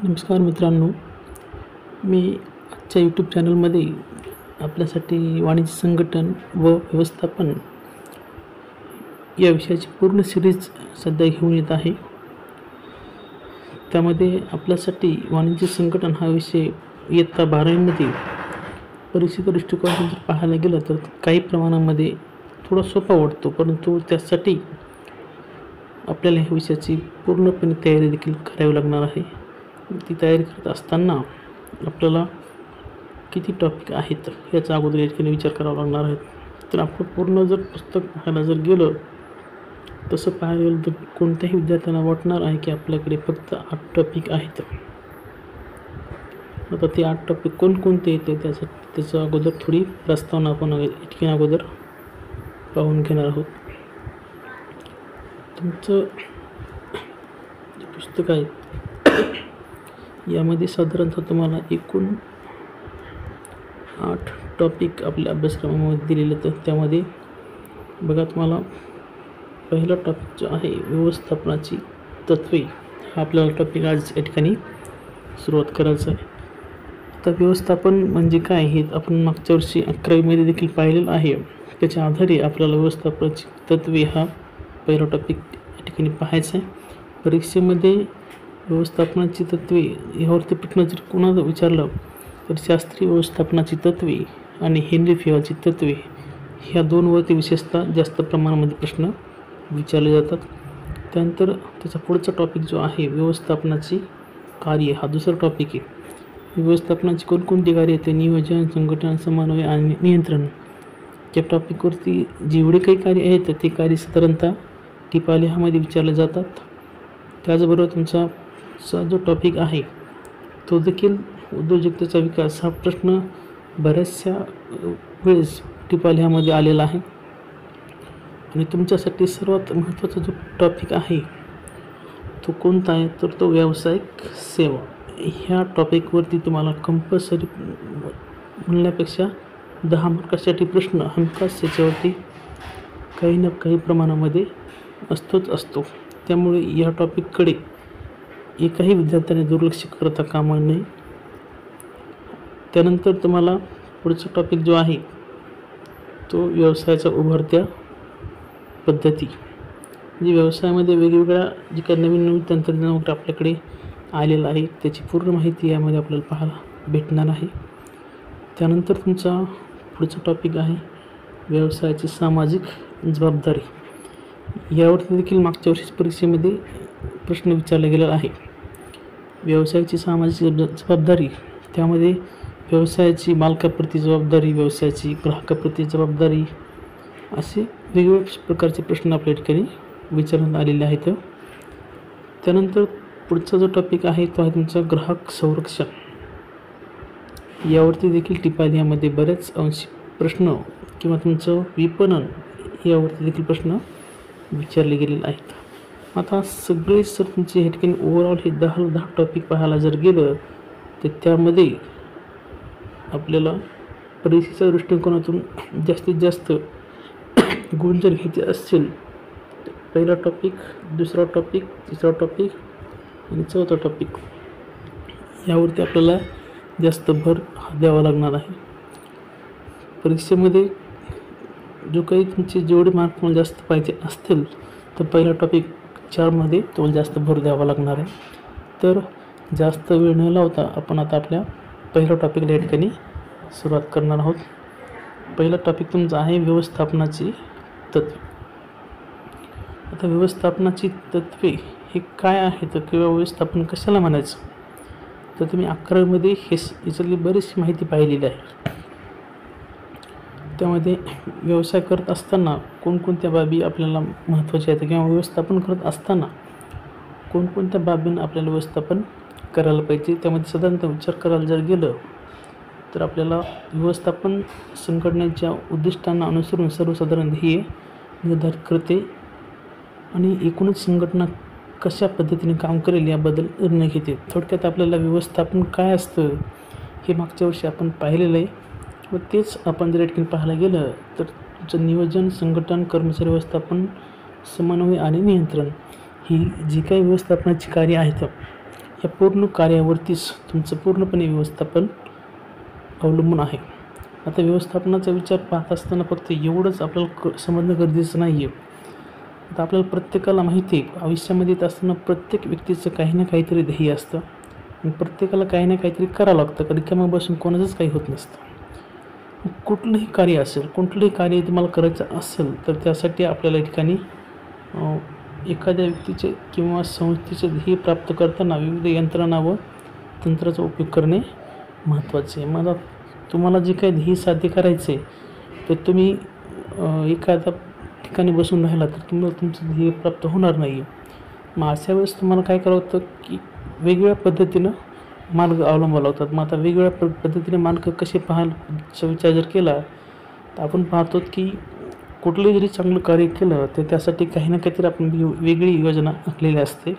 नमस्कार मित्रांनो, मी आजच्या यूट्यूब चॅनलमध्ये आपल्यासाठी वाणिज्य संघटन व व्यवस्थापन या विषयाची पूर्ण सिरीज सध्या घेऊन येत आहे. त्यामध्ये आपल्यासाठी वाणिज्य संघटन हा विषय इयत्ता 12वीमध्ये परीक्षेच्या दृष्टिकोनातून जर पाहायला गेलं तर काही प्रमाणामध्ये थोडा सोपा वाटतो, परंतु त्यासाठी आपल्याला ह्या विषयाची पूर्णपणे तयारी देखील करावी लागणार आहे. ती तयारी करत असताना आपल्याला किती टॉपिक आहेत याचा अगोदर या ठिकाणी विचार करावा लागणार आहे. तर आपण पूर्ण जर पुस्तक पाहायला जर गेलं तसं पाहायला गेलं तर कोणत्याही विद्यार्थ्यांना वाटणार आहे की आपल्याकडे फक्त 8 टॉपिक आहेत. आता ते 8 टॉपिक कोणकोणते येते त्याचं अगोदर थोडी प्रस्तावना आपण या ठिकाणी अगोदर पाहून घेणार आहोत. तुमचं जे पुस्तक आहे यामध्ये साधारणतः तुम्हाला एकूण 8 टॉपिक आपल्या अभ्यासक्रमामध्ये दिलेले तर त्यामध्ये बघा तुम्हाला पहिला टॉपिक जो आहे व्यवस्थापनाची तत्त्वे हा आपल्याला टॉपिक आज या ठिकाणी सुरुवात करायचं आहे. आता व्यवस्थापन म्हणजे काय हे आपण मागच्या वर्षी 11वीमध्ये देखील पाहिलेलं आहे. त्याच्या आधारे आपल्याला व्यवस्थापनाची तत्त्वे हा पहिला टॉपिक या ठिकाणी पाहायचा आहे. परीक्षेमध्ये व्यवस्थापनाची तत्त्वे यावरती प्रश्न जर कोणाला विचारलं तर शास्त्रीय व्यवस्थापनाची तत्त्वे आणि हेनरी फेवाची तत्त्वे ह्या दोनवरती विशेषतः जास्त प्रमाणामध्ये प्रश्न विचारले जातात. त्यानंतर त्याचा पुढचा टॉपिक जो आहे व्यवस्थापनाची कार्य हा दुसरा टॉपिक आहे. व्यवस्थापनाची कोणकोणती कार्य आहेत? नियोजन, संघटन, समन्वय आणि नियंत्रण. या टॉपिकवरती जेवढे काही कार्य आहेत ते कार्य साधारणतः टिपालेहामध्ये विचारले जातात. त्याचबरोबर तुमचा जो टॉपिक आहे तो देखील उद्योजकतेचा विकास हा प्रश्न बऱ्याचशा वेळेस टिपालेहामध्ये आलेला आहे. आणि तुमच्यासाठी सर्वात महत्त्वाचा जो टॉपिक आहे तो कोणता आहे तर तो व्यावसायिक सेवा. ह्या टॉपिकवरती तुम्हाला कंपल्सरी म्हणण्यापेक्षा 10 मार्कासाठी प्रश्न हमखास याच्यावरती काही ना काही प्रमाणामध्ये असतो. त्यामुळे या टॉपिककडे एकाही विद्यार्थ्याने दुर्लक्ष करता कामा नये. त्यानंतर तुम्हाला पुढचा टॉपिक जो आहे तो व्यवसायाच्या उभरत्या पद्धती. म्हणजे व्यवसायामध्ये वेगवेगळ्या जे काही नवीन तंत्रज्ञान वगैरे आपल्याकडे आलेलं आहे त्याची पूर्ण माहिती यामध्ये आपल्याला पाहायला भेटणार आहे. त्यानंतर तुमचा पुढचा टॉपिक आहे व्यवसायाची सामाजिक जबाबदारी. यावरती देखील मागच्या वर्षी परीक्षेमध्ये प्रश्न विचारला गेलेला आहे. व्यवसायाची सामाजिक जबाबदारी त्यामध्ये व्यवसायाची मालकाप्रती जबाबदारी, व्यवसायाची ग्राहकाप्रती जबाबदारी असे वेगवेगळ्या प्रकारचे प्रश्न आपल्या ठिकाणी विचारण्यात आलेले आहेत. त्यानंतर पुढचा जो टॉपिक आहे तो आहे तुमचा ग्राहक संरक्षण. यावरती देखील टिपालेहामध्ये बरेच अंशी प्रश्न किंवा तुमचं विपणन यावरती देखील प्रश्न विचारले गेलेले आहेत. आता सगळे जर तुमचे हे ठिकाणी ओव्हरऑल हे 10 टॉपिक पाहायला जर गेलं तर त्यामध्ये आपल्याला परीक्षेच्या दृष्टिकोनातून जास्तीत जास्त गुण जर घ्यायचे असतील तर पहिला टॉपिक, दुसरा टॉपिक, तिसरा टॉपिक आणि चौथा टॉपिक यावरती आपल्याला जास्त भर द्यावा लागणार आहे. परीक्षेमध्ये जो काही तुमचे जेवढे मार्क तुम्हाला जास्त पाहिजे असतील तर पहिला टॉपिक 4मध्ये तुम्हाला जास्त भर द्यावा लागणार आहे. तर जास्त वेळ न लावता आपण आता आपल्या पहिल्या टॉपिकला या ठिकाणी सुरुवात करणार आहोत. पहिला टॉपिक तुमचा आहे व्यवस्थापनाची तत्त्वे. आता व्यवस्थापनाची तत्त्वे हे काय आहेत किंवा व्यवस्थापन कशाला म्हणायचं तर तुम्ही 11वीमध्ये याच्यातली बरीचशी माहिती पाहिलेली आहे. त्यामध्ये व्यवसाय करत असताना कोणकोणत्या बाबी आपल्याला महत्त्वाच्या आहेत किंवा व्यवस्थापन करत असताना कोणकोणत्या बाबींना आपल्याला व्यवस्थापन करायला पाहिजे. त्यामध्ये साधारणतः विचार करायला जर गेलं तर आपल्याला व्यवस्थापन संघटनेच्या उद्दिष्टांना अनुसरून सर्वसाधारण ध्येय निर्धारित करते आणि एकूणच संघटना कशा पद्धतीने काम करेल याबद्दल निर्णय घेते. थोडक्यात आपल्याला व्यवस्थापन काय असतं हे मागच्या वर्षी आपण पाहिलेलं आहे व तेच आपण जर ठिकाणी पाहायला गेलं तर तुमचं नियोजन, संघटन, कर्मचारी व्यवस्थापन, समन्वय आणि नियंत्रण ही जी काही व्यवस्थापनाची कार्य आहेत या पूर्ण कार्यावरतीच तुमचं पूर्णपणे व्यवस्थापन अवलंबून आहे. आता व्यवस्थापनाचा विचार पाहत असताना फक्त एवढंच आपल्याला समजणं गरजेचं नाही आहे. आता आपल्याला प्रत्येकाला माहिती आहे, आयुष्यामध्ये येत असताना प्रत्येक व्यक्तीचं काही ना काहीतरी ध्येय असतं आणि प्रत्येकाला काही ना काहीतरी करावं लागतं. रिकामं बसून कोणाचंच काही होत नसतं. कुठलंही कार्य असेल, कुठलंही कार्य तुम्हाला करायचं असेल तर त्यासाठी आपल्याला या ठिकाणी एखाद्या व्यक्तीचे किंवा संस्थेचे ध्येय प्राप्त करताना विविध यंत्रणा व तंत्राचा उपयोग करणे महत्त्वाचे आहे. मला तुम्हाला जे काही ध्येय साध्य करायचे तर तुम्ही एखाद्या ठिकाणी बसून राहिला तर तुम्हाला तुमचं ध्येय प्राप्त होणार नाही आहे. मग अशा वेळेस तुम्हाला काय करावं लागतं की वेगवेगळ्या पद्धतीनं मार्ग अवलंबावे लागतात. मग आता वेगवेगळ्या पद्धतीने मार्ग कसे पाहायचा विचार जर केला तर आपण पाहतो की कुठलंही जरी चांगलं कार्य केलं तर त्यासाठी काही ना काहीतरी आपण वेगळी योजना आखलेली असते.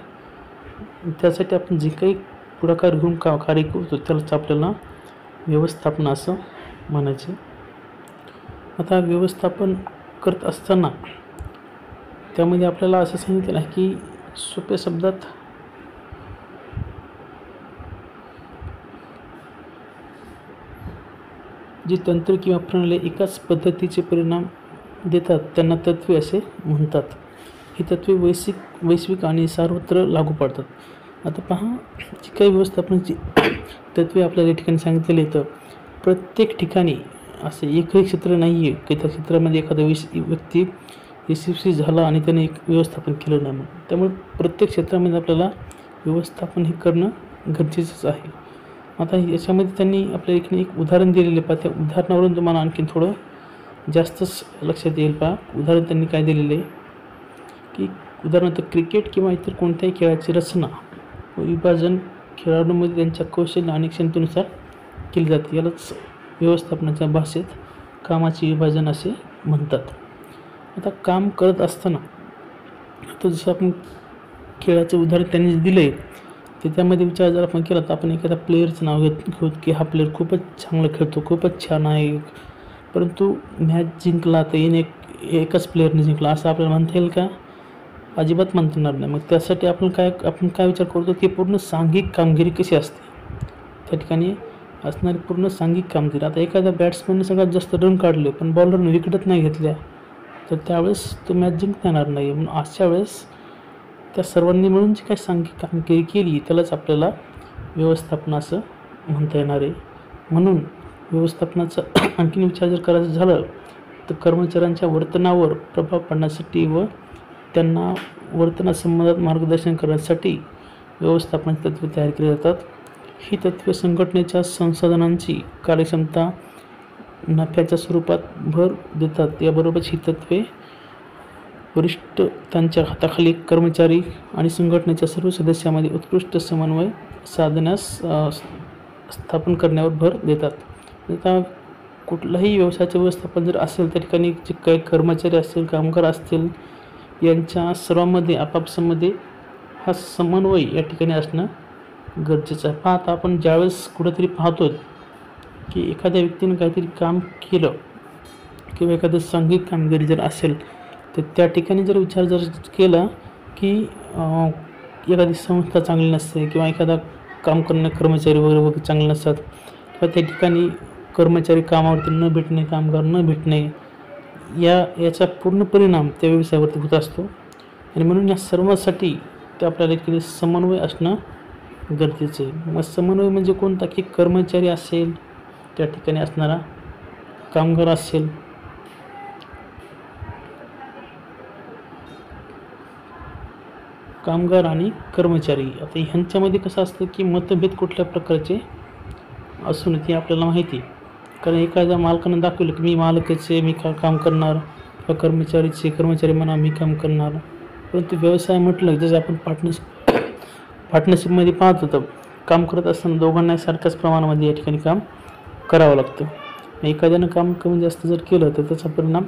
त्यासाठी आपण जे काही पुढाकार घेऊन कार्य करतो त्यालाच आपल्याला व्यवस्थापन असं म्हणायचे. आता व्यवस्थापन करत असताना त्यामध्ये आपल्याला असं सांगितलं आहे की सोप्या शब्दात जी तंत्र किंवा प्रणाली एकाच पद्धतीचे परिणाम देतात त्यांना तत्त्वे असे म्हणतात. ही तत्त्वे वैश्विक आणि सर्वत्र लागू पडतात. आता पहा, जी काही व्यवस्थापनाची तत्त्वे आपल्याला या ठिकाणी सांगितलेली तर प्रत्येक ठिकाणी असे एकही क्षेत्र नाही आहे की त्या क्षेत्रामध्ये एखादा व्यक्ती यशस्वी झाला आणि त्याने एक व्यवस्थापन केलं नाही. त्यामुळे प्रत्येक क्षेत्रामध्ये आपल्याला व्यवस्थापन हे करणं गरजेचंच आहे. आता याच्यामध्ये त्यांनी आपल्या ठिकाणी एक उदाहरण दिलेले पहा, त्या उदाहरणावरून तुम्हाला आणखीन थोडं जास्तच लक्षात येईल. पहा, उदाहरण त्यांनी काय दिलेलं आहे की उदाहरणार्थ क्रिकेट किंवा इतर कोणत्याही खेळाची रचना व विभाजन खेळाडूंमध्ये त्यांच्या कौशल्य आणि क्षमतेनुसार केली जाते. यालाच व्यवस्थापनाच्या भाषेत कामाचे विभाजन असे म्हणतात. आता काम करत असताना आता जसं आपण खेळाचं उदाहरण त्यांनी दिलं आहे ते त्यामध्ये विचार जर आपण केला तर आपण एखाद्या प्लेयरचं नाव घेऊ की हा प्लेयर खूपच चांगला खेळतो, खूपच छान आहे, परंतु मॅच जिंकला तर एकच प्लेयरने जिंकला असं आपल्याला म्हणता येईल का? अजिबात म्हणता येणार नाही. मग त्यासाठी आपण काय विचार करतो की पूर्ण सांघिक कामगिरी कशी असते त्या ठिकाणी असणारी पूर्ण सांघिक कामगिरी. आता एखाद्या बॅट्समॅनने सगळ्यात जास्त रन काढले पण बॉलरने विकेटच नाही घेतल्या तर त्यावेळेस तो मॅच जिंकता येणार नाही. म्हणून अशा वेळेस त्या सर्वांनी मिळून जी काही सांघिक कामगिरी केली त्यालाच आपल्याला व्यवस्थापन असं म्हणता येणार आहे. म्हणून व्यवस्थापनाचा आणखीन विचार जर करायचं झालं तर कर्मचाऱ्यांच्या वर्तनावर प्रभाव पाडण्यासाठी व त्यांना वर्तनासंबंधात मार्गदर्शन करण्यासाठी व्यवस्थापनाची तत्त्वे तयार केली जातात. ही तत्त्वे संघटनेच्या संसाधनांची कार्यक्षमता नफ्याच्या स्वरूपात भर देतात. याबरोबरच ही तत्त्वे वरिष्ठ त्यांच्या हाताखाली कर्मचारी आणि संघटनेच्या सर्व सदस्यांमध्ये उत्कृष्ट समन्वय साधण्यास स्थापन करण्यावर भर देतात. आता कुठलाही व्यवसायाचे व्यवस्थापन जर असेल त्या ठिकाणी जे काही कर्मचारी असतील, कामगार असतील यांच्या सर्वांमध्ये आपापसामध्ये हा समन्वय या ठिकाणी असणं गरजेचं आहे. पाहता आपण ज्यावेळेस कुठेतरी पाहतो की एखाद्या व्यक्तीने काहीतरी काम केलं किंवा एखादं सांघिक कामगिरी जर असेल तर त्या ठिकाणी जर विचार जर केला की एखादी संस्था चांगली नसते किंवा एखादा काम करणारे कर्मचारी वगैरे चांगले नसतात किंवा त्या ठिकाणी कर्मचारी कामावरती न भेटणे, कामगार न भेटणे याचा पूर्ण परिणाम त्या व्यवसायावरती होत असतो. आणि म्हणून या सर्वांसाठी ते आपल्याला एक समन्वय असणं गरजेचं आहे. मग समन्वय म्हणजे कोणता की कर्मचारी असेल, त्या ठिकाणी असणारा कामगार असेल, कामगार आणि कर्मचारी. आता ह्यांच्यामध्ये कसं असतं की मतभेद कुठल्या प्रकारचे असून ते आपल्याला माहिती आहे. कारण एखाद्या मालकानं दाखवलं की मी मालकाचे मी काम करणार किंवा कर्मचारी म्हणा मी काम करणार. परंतु व्यवसाय म्हटलं जसं आपण पार्टनरशिपमध्ये पाहतो तर काम करत असताना दोघांना सारख्याच प्रमाणामध्ये या ठिकाणी काम करावं लागतं. एखाद्यानं काम कमी जास्त जर केलं तर त्याचा परिणाम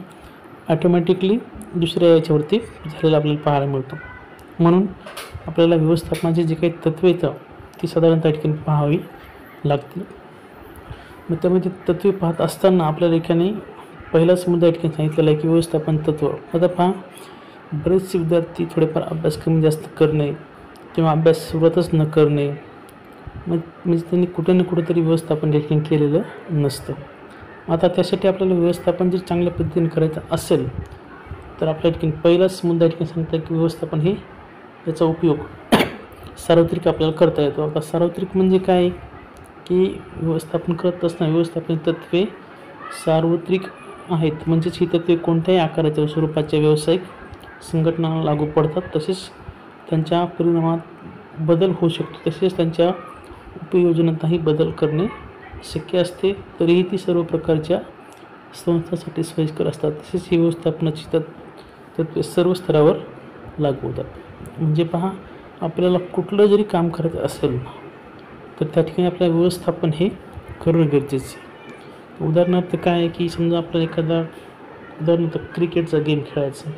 ॲटोमॅटिकली दुसऱ्या याच्यावरती झालेला आपल्याला पाहायला मिळतो. म्हणून आपल्याला व्यवस्थापनाची जी काही तत्त्वे येतं ती साधारणतः ठिकाणी पाहावी लागतील. मग त्यामध्ये तत्त्वे पाहत असताना आपल्याला ठिकाणी पहिलाच मुद्दा या ठिकाणी सांगितलेला आहे की व्यवस्थापन तत्त्व. आता पहा, बरेचसे विद्यार्थी थोडेफार अभ्यास कमी जास्त करणे किंवा अभ्यास सुरुवातच न करणे, म्हणजे त्यांनी कुठे ना कुठेतरी व्यवस्थापन देखील केलेलं नसतं. आता त्यासाठी आपल्याला व्यवस्थापन जर चांगल्या पद्धतीने करायचं असेल तर आपल्या ठिकाणी पहिलाच मुद्दा ठिकाणी सांगता की व्यवस्थापन हे याचा उपयोग सार्वत्रिक आपल्याला करता येतो. आता सार्वत्रिक म्हणजे काय की व्यवस्थापन करत असताना व्यवस्थापन तत्त्वे सार्वत्रिक आहेत, म्हणजेच ही तत्त्वे कोणत्याही आकाराच्या स्वरूपाच्या व्यावसायिक संघटनांना लागू पडतात. तसेच त्यांच्या परिणामात बदल होऊ शकतो, तसेच त्यांच्या उपयोजनातही बदल करणे शक्य असते. तरीही ती सर्व प्रकारच्या संस्थांसाठी सोयीस्कर असतात. तसेच ही व्यवस्थापनाची तत्त्वे सर्व स्तरावर लागू होतात. म्हणजे पहा, आपल्याला कुठलं जरी काम करायचं असेल तर त्या ठिकाणी आपल्याला व्यवस्थापन हे करणं गरजेचं आहे. उदाहरणार्थ काय आहे की समजा आपल्याला उदाहरणार्थ क्रिकेटचा गेम खेळायचा,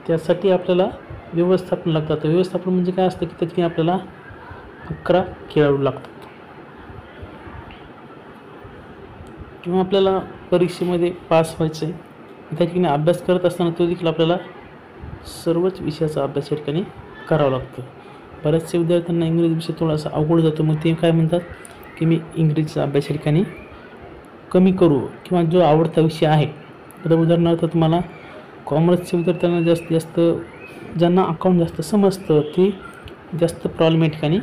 त्यासाठी आपल्याला व्यवस्थापन लागतं. व्यवस्थापन म्हणजे काय असतं की त्या ठिकाणी आपल्याला 11 खेळाडू लागतात. किंवा आपल्याला परीक्षेमध्ये पास व्हायचं आहे, त्या ठिकाणी अभ्यास करत असताना तो देखील आपल्याला सर्वच विषयाचा अभ्यास या ठिकाणी करावा लागतो. बऱ्याचशा विद्यार्थ्यांना इंग्रजी विषय थोडासा अवघड जातो, मग ते काय म्हणतात की मी इंग्रजीचा अभ्यास या ठिकाणी कमी करू, किंवा जो आवडता विषय आहे. आता उदाहरणार्थ तुम्हाला कॉमर्सच्या विद्यार्थ्यांना जास्तीत जास्त ज्यांना अकाउंट जास्त समजतं ते जास्त प्रॉब्लेम या ठिकाणी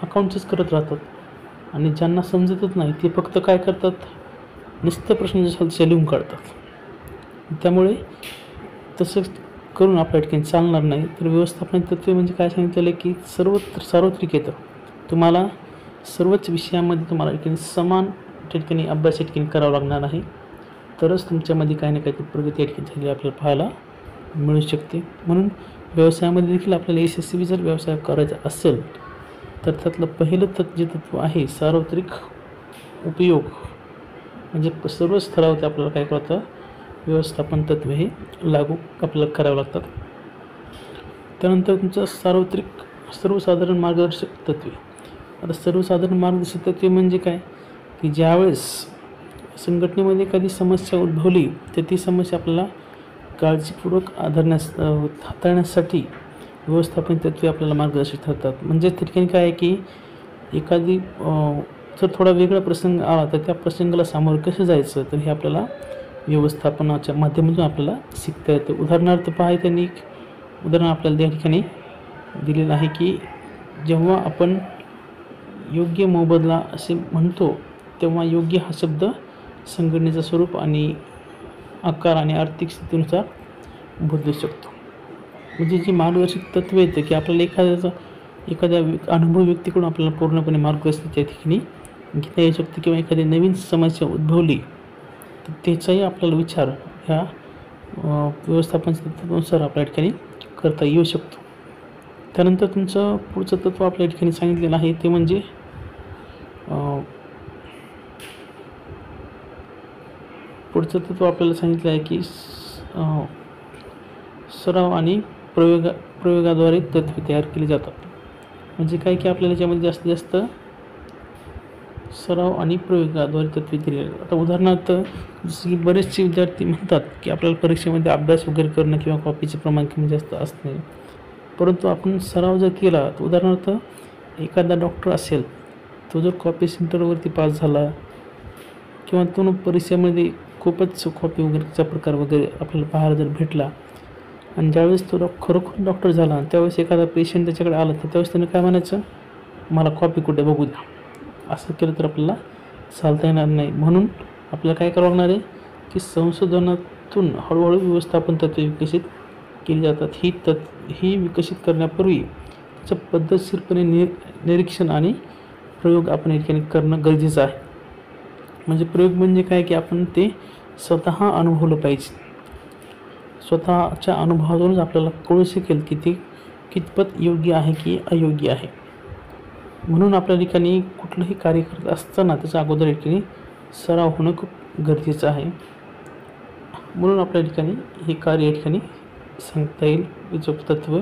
अकाउंटचंच करत राहतात, आणि ज्यांना समजतच नाही ते फक्त काय करतात, नुसतं प्रश्न जसं लिहून काढतात. त्यामुळे तसं करून आपल्या ठिकाणी चालणार नाही. तर व्यवस्थापन तत्त्वे म्हणजे काय सांगितलेलं आहे की सार्वत्रिक येतं. तुम्हाला सर्वच विषयामध्ये तुम्हाला ठिकाणी समान ठिकाणी अभ्यास ठिकाणी करावा लागणार आहे, तरच तुमच्यामध्ये काही ना काही प्रगती या ठिकाणी झाली आपल्याला पाहायला मिळू शकते. म्हणून व्यवसायामध्ये देखील आपल्याला यशस्वी जर व्यवसाय करायचा असेल तर त्यातलं पहिलं जे तत्त्व आहे सार्वत्रिक उपयोग, म्हणजे सर्व स्तरावरती आपल्याला काय करतं, व्यवस्थापन तत्त्व हे लागू आपल्याला करावं लागतात. त्यानंतर तुमचं सर्वसाधारण मार्गदर्शक तत्त्वे. आता सर्वसाधारण मार्गदर्शक तत्त्वे म्हणजे काय की ज्यावेळेस संघटनेमध्ये एखादी समस्या उद्भवली तर ती समस्या आपल्याला काळजीपूर्वक हाताळण्यासाठी व्यवस्थापन तत्त्वे आपल्याला मार्गदर्शक ठरतात. म्हणजे त्या ठिकाणी काय आहे की एखादी जर थोडा वेगळा प्रसंग आला तर त्या प्रसंगाला सामोरं कसं जायचं, तर हे आपल्याला व्यवस्थापनाच्या माध्यमातून आपल्याला शिकता येतं. उदाहरणार्थ पहा, त्यांनी एक उदाहरण आपल्याला त्या ठिकाणी दिलेलं आहे की जेव्हा आपण योग्य मोबदला असे म्हणतो तेव्हा योग्य हा शब्द संघटनेचं स्वरूप आणि आकार आणि आर्थिक स्थितीनुसार बदलू शकतो. म्हणजे जी मार्गदर्शक तत्त्व येतं की आपल्याला एखाद्या अनुभवी व्यक्तीकडून आपल्याला पूर्णपणे मार्गदर्शन त्या ठिकाणी घेता येऊ शकते, किंवा एखादी नवीन समस्या उद्भवली तर त्याचाही आपल्याला विचार ह्या व्यवस्थापन तत्त्वानुसार आपल्या ठिकाणी करता येऊ शकतो. त्यानंतर तुमचं पुढचं तत्त्व आपल्या ठिकाणी सांगितलेलं आहे ते म्हणजे पुढचं तत्त्व आपल्याला सांगितलं आहे की सराव आणि प्रयोगाद्वारे तत्त्वे तयार केली जातात. म्हणजे काय की आपल्याला याच्यामध्ये जास्तीत जास्त सराव आणि प्रयोगाद्वारे तत्त्वे दिली जातात. आता उदाहरणार्थ जसं की बरेचसे विद्यार्थी म्हणतात की आपल्याला परीक्षेमध्ये अभ्यास वगैरे करणं किंवा कॉपीचे प्रमाण कमी जास्त असणे, परंतु आपण सराव जर केला तर उदाहरणार्थ एखादा डॉक्टर असेल, तो जर कॉपी सेंटरवरती पास झाला किंवा तो परीक्षेमध्ये खूपच कॉपी वगैरेचा प्रकार वगैरे आपल्याला पाहायला जर भेटला, आणि ज्यावेळेस तो खरोखर डॉक्टर झाला त्यावेळेस एखादा पेशंट त्याच्याकडे आला तर त्यावेळेस त्याने काय म्हणायचं, मला कॉपी कुठे बघू द्या. असं केलं तर आपल्याला चालता येणार नाही. म्हणून आपल्याला काय करावं लागणार आहे की संशोधनातून हळूहळू व्यवस्थापन तत्त्वे विकसित केली जातात. ही विकसित करण्यापूर्वी त्याचं पद्धतशीरपणे निरीक्षण आणि प्रयोग आपण या ठिकाणी करणं गरजेचं आहे. म्हणजे प्रयोग म्हणजे काय की आपण ते स्वतः अनुभवलं पाहिजे. स्वतःच्या अनुभवातूनच आपल्याला कळू शकेल की ते कितपत योग्य आहे की अयोग्य आहे. म्हणून आपल्या ठिकाणी कुठलंही कार्य करत असताना त्याच्या अगोदर या ठिकाणी सराव होणं खूप गरजेचं आहे. म्हणून आपल्या ठिकाणी हे कार्य या ठिकाणी सांगता येईल. तत्त्व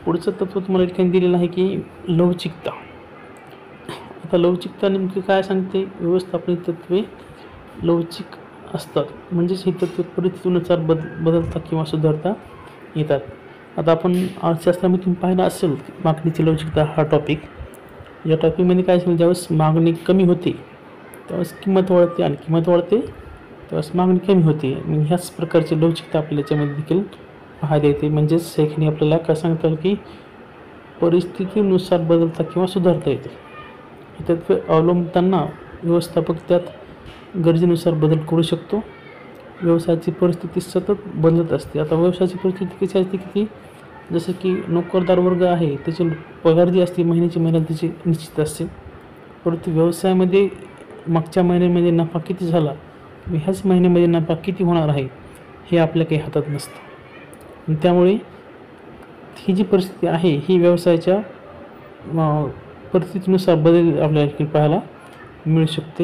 पुढचं तत्त्व तुम्हाला ठिकाणी दिलेलं आहे की लवचिकता. आता लवचिकता नेमकी काय सांगते, व्यवस्थापन तत्त्वे लवचिक असतात, म्हणजेच ही तत्त्वे परिस्थितीनुसार बदलता किंवा सुधारता येतात. आता आपण अर्थशास्त्रामध्ये तुम्ही पाहिलं असेल मागणीची लवचिकता हा टॉपिक. या टॉपिकमध्ये काय असेल, ज्यावेळेस मागणी कमी होते त्यावेळेस किंमत वाढते आणि किंमत वाढते त्यावेळेस मागणी कमी होते. मग ह्याच प्रकारची लवचिकता आपल्याला याच्यामध्ये देखील पाहायला येते. म्हणजेच हे आपल्याला काय सांगतात की परिस्थितीनुसार बदलता किंवा सुधारता येते. हे तत्त्व अवलंबताना व्यवस्थापक त्यात गरजेनुसार बदल करू शकतो. व्यवसायाची परिस्थिती सतत बदलत असते. आता व्यवसायाची परिस्थिती कशी असते की जसं की नोकरदार वर्ग आहे त्याची पगार जी असते महिन्याची महिन्याला त्याची निश्चित असते, परंतु व्यवसायामध्ये मागच्या महिन्यामध्ये नफा किती झाला ह्याच महिन्यामध्ये नफा किती होणार आहे हे आपल्या काही हातात नसतं. त्यामुळे ही जी परिस्थिती आहे ही व्यवसायाच्या परिस्थितीनुसार बदल आपल्याला पाहायला मिळू शकते.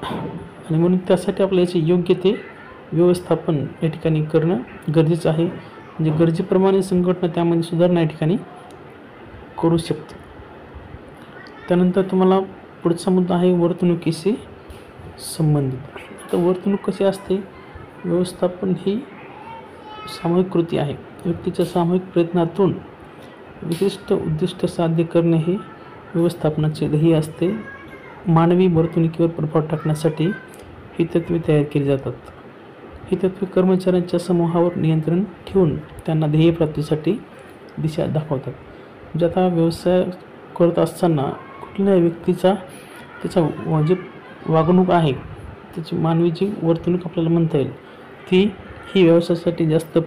आणि म्हणून त्यासाठी आपल्याला याचे योग्य ते व्यवस्थापन या ठिकाणी करणं गरजेचं आहे. म्हणजे गरजेप्रमाणे संघटना त्यामध्ये सुधारणा या ठिकाणी करू शकते. त्यानंतर तुम्हाला पुढचा मुद्दा आहे वर्तणुकीशी संबंधित. आता वर्तणूक कशी असते, व्यवस्थापन ही सामूहिक कृती आहे. व्यक्तीच्या सामूहिक प्रयत्नातून विशिष्ट उद्दिष्ट साध्य करणे हे व्यवस्थापनाचे ध्येय असते. मानवी वर्तणुकीवर प्रभाव टाकण्यासाठी ही तत्त्वे तयार केली जातात. ही तत्त्वे कर्मचाऱ्यांच्या समूहावर नियंत्रण ठेवून त्यांना ध्येयप्राप्तीसाठी दिशा दाखवतात. म्हणजे आता व्यवसाय करत असताना कुठल्याही व्यक्तीचा त्याचा जे वागणूक आहे त्याची मानवी जी वर्तणूक आपल्याला म्हणता येईल ही व्यवसायासाठी जास्त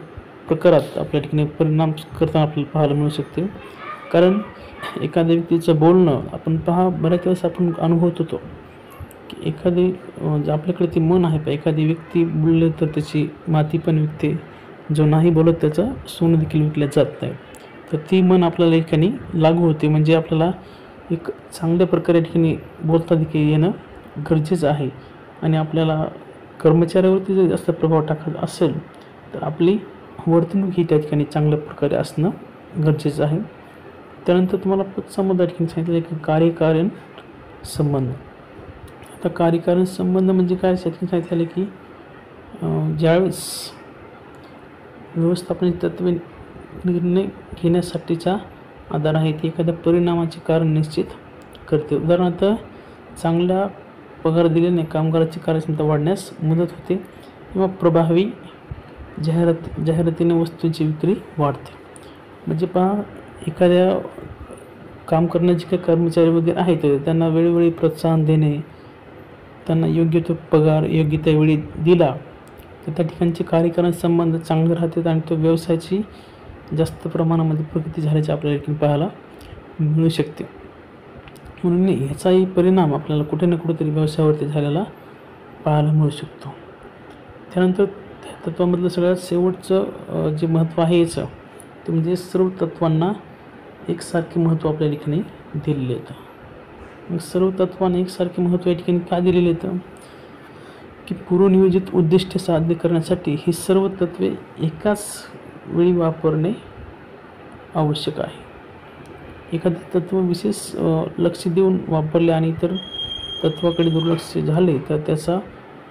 प्रकारात आपल्या ठिकाणी परिणाम करताना आपल्याला पाहायला मिळू शकते. कारण एखाद्या व्यक्तीचं बोलणं आपण बऱ्याच वेळेस आपण अनुभवत होतो की एखादी आपल्याकडे ती मन आहे, एखादी व्यक्ती बोलले तर त्याची माती पण विकते, जो नाही बोलत त्याचं सोनं देखील विकलं जात नाही. तर ती मन आपल्याला या ठिकाणी लागू होते. म्हणजे आपल्याला एक चांगल्या प्रकारे या ठिकाणी बोलता देखील येणं गरजेचं आहे. आणि आपल्याला कर्मचाऱ्यावरती जर जास्त प्रभाव टाकत असेल तर आपली वर्तणूक ही त्या ठिकाणी चांगल्या प्रकारे असणं गरजेचं आहे. त्यानंतर तुम्हाला पुढचा मुद्दा ठिकाणी सांगितलं की कार्यकारण संबंध. आता कार्यकारण संबंध म्हणजे काय ठिकाणी सांगितलेलं की ज्यावेळेस व्यवस्थापनाची तत्त्वे निर्णय घेण्यासाठीचा आधार आहे ती एखाद्या परिणामाचे कारण निश्चित करते. उदाहरणार्थ चांगला पगार दिल्याने कामगाराची कार्यक्षमता वाढण्यास मदत होते किंवा प्रभावी जाहिरातीने वस्तूंची विक्री वाढते. म्हणजे पहा एखाद्या काम करण्याचे काही कर्मचारी वगैरे आहेत त्यांना वेळोवेळी प्रोत्साहन देणे, त्यांना योग्य तो पगार योग्य त्यावेळी दिला तर त्या ठिकाणचे कार्यकारण संबंध चांगले राहतात आणि तो व्यवसायाची जास्त प्रमाणामध्ये प्रगती झाल्याचे आपल्याला पाहायला मिळू शकते. म्हणून ह्याचाही परिणाम आपल्याला कुठे ना कुठेतरी व्यवसायावरती झालेला पाहायला मिळू शकतो. त्यानंतर त्या तत्वामधलं सगळ्यात शेवटचं जे महत्त्व आहे याचं ते म्हणजे सर्व तत्वांना एकसारखे महत्त्व आपल्या ठिकाणी दिलेले येतं. मग सर्व तत्वांना एकसारखे महत्त्व या ठिकाणी का दिलेले येतं की पूर्वनियोजित उद्दिष्टे साध्य करण्यासाठी ही सर्व तत्वे एकाच वेळी वापरणे आवश्यक आहे. एखादे तत्त्व विशेष लक्ष देऊन वापरले आणि इतर तत्वाकडे दुर्लक्ष झाले तर त्याचा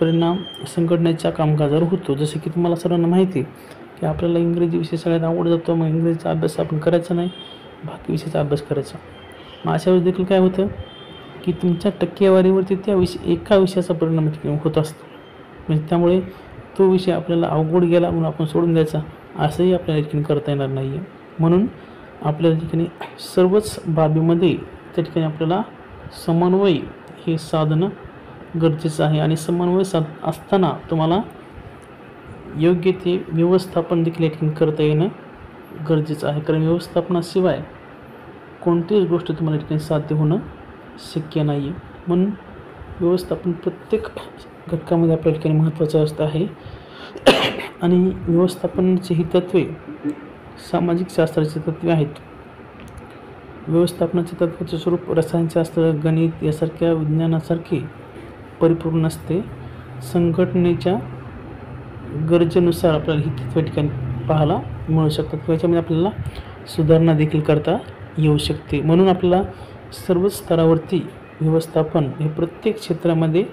परिणाम संघटनेच्या कामकाजावर होतो. जसे की तुम्हाला सर्वांना माहिती आहे की आपल्याला इंग्रजी विषय सगळ्यात आवड जातो, मग इंग्रजीचा अभ्यास आपण करायचा नाही, बाकी विषयाचा अभ्यास करायचा. मग अशा वेळेस देखील काय होतं की तुमच्या टक्केवारीवरती त्या एका विषयाचा परिणाम होत असतो. म्हणजे त्यामुळे तो विषय आपल्याला अवघड गेला म्हणून आपण सोडून द्यायचा असंही आपल्याला ठिकाणी करता येणार नाही आहे. म्हणून आपल्याला ठिकाणी सर्वच बाबीमध्ये त्या ठिकाणी आपल्याला समन्वय हे साधणं गरजेचं आहे. आणि समन्वय असताना तुम्हाला योग्य ते व्यवस्थापन देखील या ठिकाणी करता येणं गरजेचं आहे. कारण व्यवस्थापनाशिवाय कोणतीच गोष्ट तुम्हाला ठिकाणी साध्य होणं शक्य नाही आहे. म्हणून व्यवस्थापन प्रत्येक घटकामध्ये आपल्या ठिकाणी महत्त्वाचं असतं आहे. आणि व्यवस्थापनाची ही तत्त्वे सामाजिक शास्त्राची तत्त्वे आहेत. व्यवस्थापनाचे तत्त्वाचे स्वरूप रसायनशास्त्र गणित यासारख्या विज्ञानासारखे परिपूर्ण असते. संघटनेच्या गरजेनुसार आपल्याला ही तत्त्वे ठिकाणी पाहायला मिळू शकतात. याच्यामध्ये आपल्याला सुधारणा देखील करता येऊ शकते. म्हणून आपल्याला सर्वच स्तरावरती व्यवस्थापन हे प्रत्येक क्षेत्रामध्ये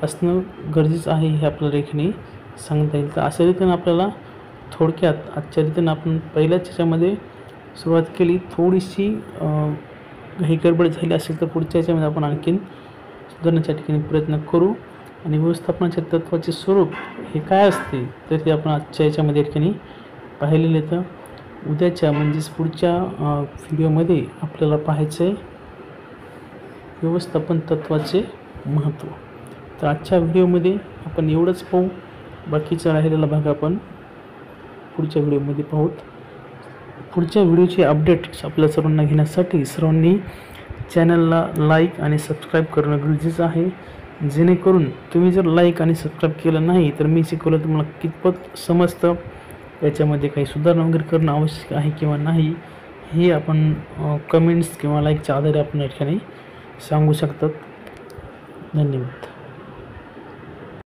असणं गरजेचं आहे हे आपल्याला ठिकाणी सांगता येईल. तर अशा रीतीने आपल्याला थोडक्यात आजच्या रीतीनं आपण पहिल्याच ह्याच्यामध्ये सुरुवात केली, थोडीशी काही गडबड झाली असेल तर पुढच्या ह्याच्यामध्ये आपण आणखीन सुधारण्याच्या ठिकाणी प्रयत्न करू. आणि व्यवस्थापनाच्या तत्त्वाचे स्वरूप हे काय असते तर ते आपण आजच्या ह्याच्यामध्ये ठिकाणी पाहिलेले. तर उद्याच्या म्हणजेच पुढच्या व्हिडिओमध्ये आपल्याला पाहायचं आहे व्यवस्थापन तत्त्वाचे महत्त्व. तर आजच्या व्हिडिओमध्ये आपण एवढंच पाहू, बाकीचा राहिलेला भाग आपण पुढच्या व्हिडिओमध्ये पाहूत. पुढच्या व्हिडिओचे अपडेट्स आपल्या सर्वांना घेण्यासाठी सर्वांनी चॅनलला लाईक आणि सबस्क्राईब करणं गरजेचं आहे, जेणेकरून तुम्ही जर लाईक आणि सबस्क्राईब केलं नाही तर मी शिकवलं तुम्हाला कितपत समजतं, याच्यामध्ये काही सुधारणा वगैरे करणं आवश्यक आहे किंवा नाही हे आपण कमेंट्स किंवा लाईकच्या आधारे आपण या ठिकाणी सांगू शकतात. धन्यवाद.